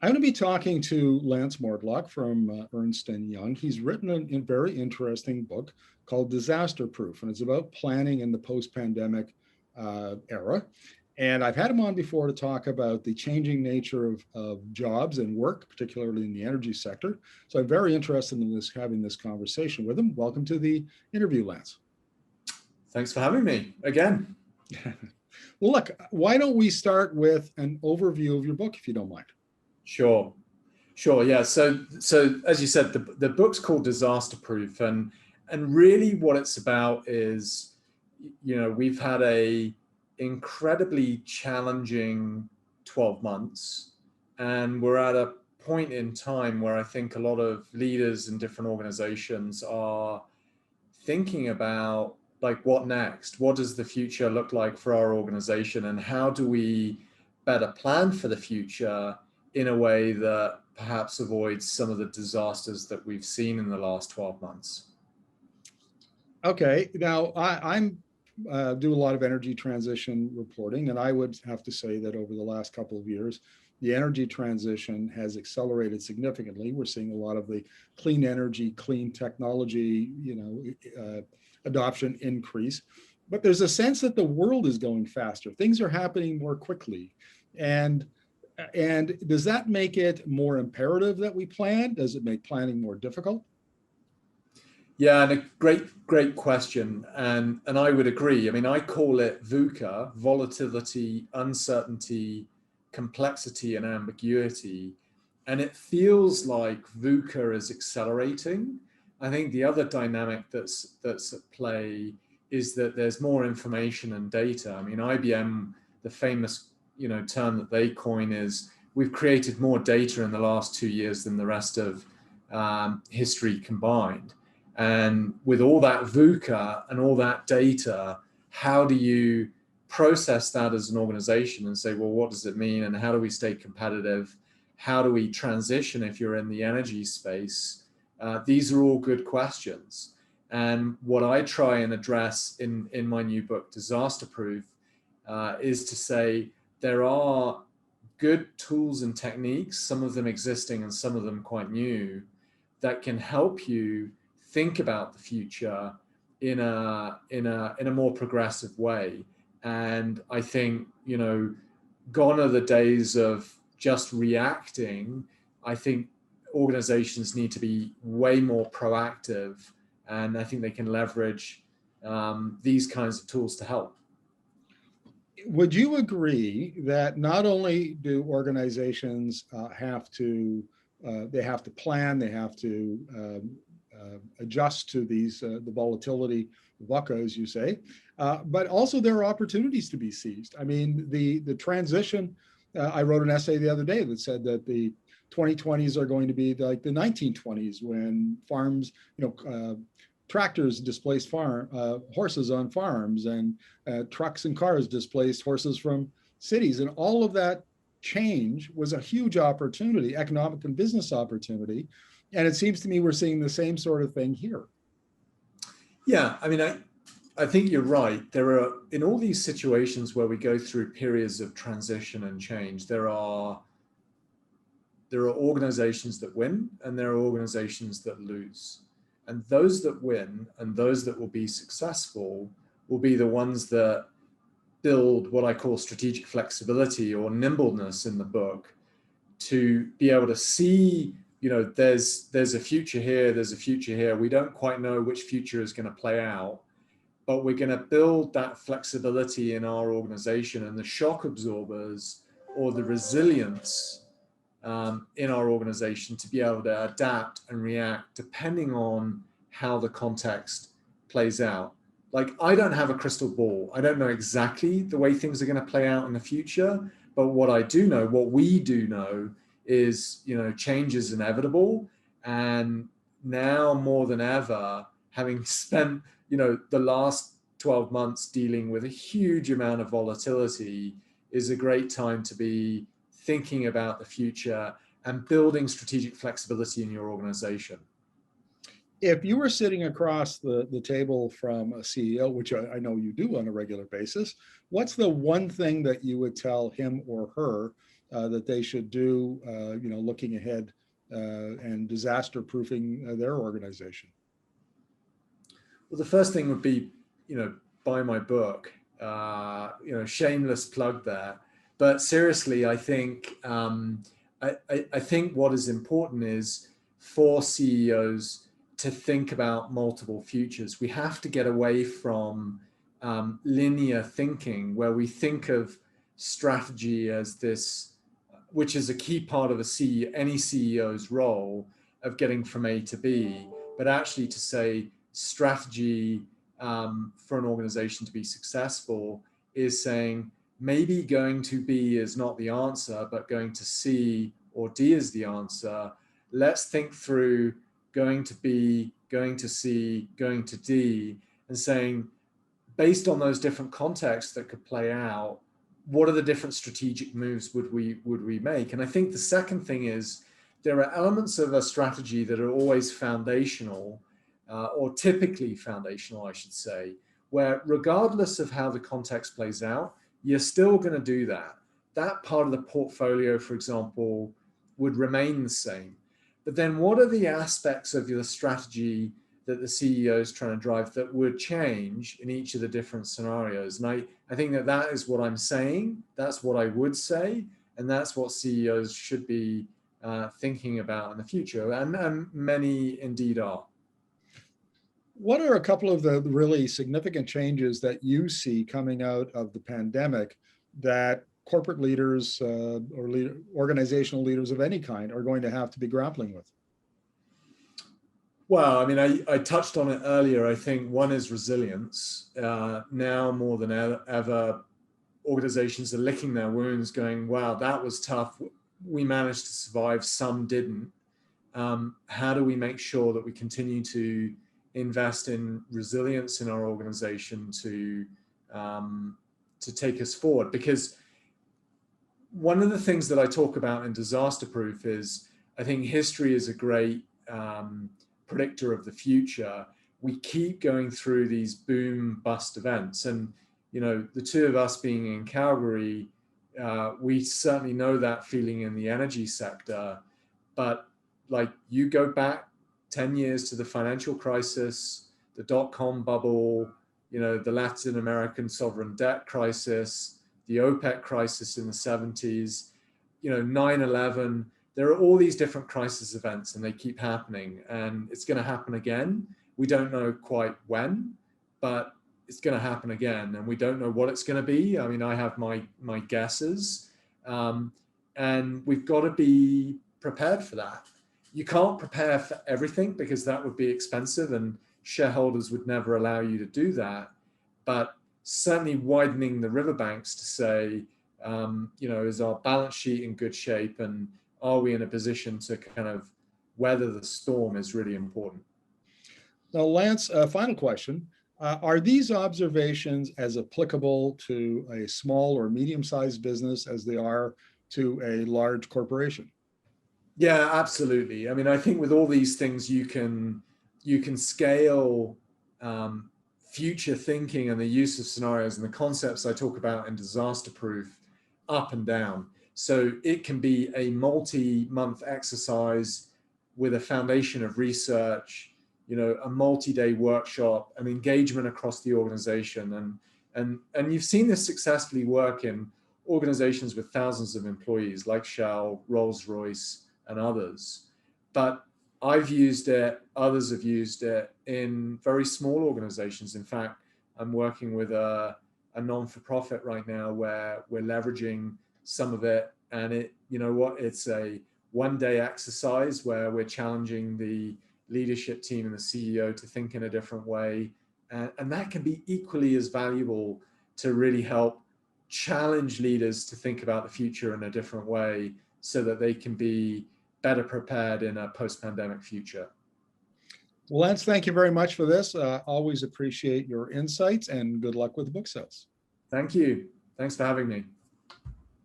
I'm going to be talking to Lance Mortlock from Ernst & Young. He's written a very interesting book called Disaster Proof, and it's about planning in the post-pandemic era. And I've had him on before to talk about the changing nature of jobs and work, particularly in the energy sector. So I'm very interested in having this conversation with him. Welcome to the interview, Lance. Thanks for having me again. Well, look, why don't we start with an overview of your book, if you don't mind? Sure. Yeah. So as you said, the book's called Disaster Proof, and really what it's about is, we've had a incredibly challenging 12 months, and we're at a point in time where I think a lot of leaders in different organizations are thinking about, like, what next? What does the future look like for our organization, and how do we better plan for the future in a way that perhaps avoids some of the disasters that we've seen in the last 12 months. Okay, now I'm do a lot of energy transition reporting, and I would have to say that over the last couple of years, the energy transition has accelerated significantly. We're seeing a lot of the clean energy, clean technology, adoption increase. But there's a sense that the world is going faster. Things are happening more quickly, and does that make it more imperative that we plan? Does it make planning more difficult? Yeah, and a great question. And I would agree. I mean, I call it VUCA: volatility, uncertainty, complexity, and ambiguity. And it feels like VUCA is accelerating. I think the other dynamic that's at play is that there's more information and data. I mean, IBM, the famous term that they coin is, we've created more data in the last 2 years than the rest of history combined. And with all that VUCA and all that data, how do you process that as an organization and say, well, what does it mean, and how do we stay competitive? How do we transition if you're in the energy space? These are all good questions. And what I try and address in my new book, Disaster Proof, is to say, there are good tools and techniques, some of them existing and some of them quite new, that can help you think about the future in a more progressive way. And I think, gone are the days of just reacting. I think organizations need to be way more proactive, and I think they can leverage these kinds of tools to help. Would you agree that not only do organizations have to plan, they have to adjust to the volatility, VUCA, as you say, but also there are opportunities to be seized. I mean, the transition, I wrote an essay the other day that said that the 2020s are going to be like the 1920s, when farms, tractors displaced horses on farms, and trucks and cars displaced horses from cities. And all of that change was a huge opportunity, economic and business opportunity. And it seems to me we're seeing the same sort of thing here. Yeah, I mean, I think you're right. There are, in all these situations where we go through periods of transition and change, there are organizations that win and there are organizations that lose. And those that win and those that will be successful will be the ones that build what I call strategic flexibility or nimbleness in the book, to be able to see, there's a future here, there's a future here. We don't quite know which future is going to play out, but we're going to build that flexibility in our organization, and the shock absorbers or the resilience in our organization to be able to adapt and react depending on how the context plays out. Like, I don't have a crystal ball. I don't know exactly the way things are going to play out in the future, but what we do know is, change is inevitable. And now more than ever, having spent, the last 12 months dealing with a huge amount of volatility, is a great time to be thinking about the future and building strategic flexibility in your organization. If you were sitting across the table from a CEO, which I know you do on a regular basis, what's the one thing that you would tell him or her that they should do, looking ahead and disaster proofing their organization? Well, the first thing would be, buy my book. Shameless plug there. But seriously, I think I think what is important is for CEOs to think about multiple futures. We have to get away from linear thinking, where we think of strategy as this, which is a key part of any CEO's role of getting from A to B, but actually to say strategy for an organization to be successful is saying maybe going to B is not the answer, but going to C or D is the answer. Let's think through going to B, going to C, going to D, and saying, based on those different contexts that could play out, what are the different strategic moves would we make? And I think the second thing is there are elements of a strategy that are always foundational, or typically foundational, I should say, where regardless of how the context plays out, you're still going to do that. That part of the portfolio, for example, would remain the same. But then what are the aspects of the strategy that the CEO is trying to drive that would change in each of the different scenarios? And I think that is what I'm saying. That's what I would say. And that's what CEOs should be thinking about in the future. And many indeed are. What are a couple of the really significant changes that you see coming out of the pandemic that corporate leaders or organizational leaders of any kind are going to have to be grappling with? Well, I mean, I touched on it earlier. I think one is resilience. Now more than ever, organizations are licking their wounds going, wow, that was tough. We managed to survive, some didn't. How do we make sure that we continue to invest in resilience in our organization to take us forward? Because one of the things that I talk about in Disaster Proof is I think history is a great predictor of the future. We keep going through these boom bust events, and the two of us being in Calgary, we certainly know that feeling in the energy sector. But like, you go back 10 years to the financial crisis, the dot-com bubble, the Latin American sovereign debt crisis, the OPEC crisis in the 70s, 9/11. There are all these different crisis events, and they keep happening, and it's going to happen again. We don't know quite when, but it's going to happen again, and we don't know what it's going to be. I mean, I have my guesses, and we've got to be prepared for that. You can't prepare for everything because that would be expensive, and shareholders would never allow you to do that. But certainly widening the riverbanks to say, is our balance sheet in good shape, and are we in a position to kind of weather the storm is really important. Now, Lance, final question. Are these observations as applicable to a small or medium-sized business as they are to a large corporation? Yeah, absolutely. I mean, I think with all these things, you can scale future thinking and the use of scenarios and the concepts I talk about in Disaster Proof up and down. So it can be a multi-month exercise with a foundation of research, a multi-day workshop, an engagement across the organization. And you've seen this successfully work in organizations with thousands of employees like Shell, Rolls-Royce, and others. But I've used it, others have used it in very small organizations. In fact, I'm working with a non-for-profit right now where we're leveraging some of it. And it's a one-day exercise where we're challenging the leadership team and the CEO to think in a different way. And that can be equally as valuable to really help challenge leaders to think about the future in a different way so that they can be better prepared in a post-pandemic future. Well, Lance, thank you very much for this. Always appreciate your insights, and good luck with the book sales. Thank you. Thanks for having me.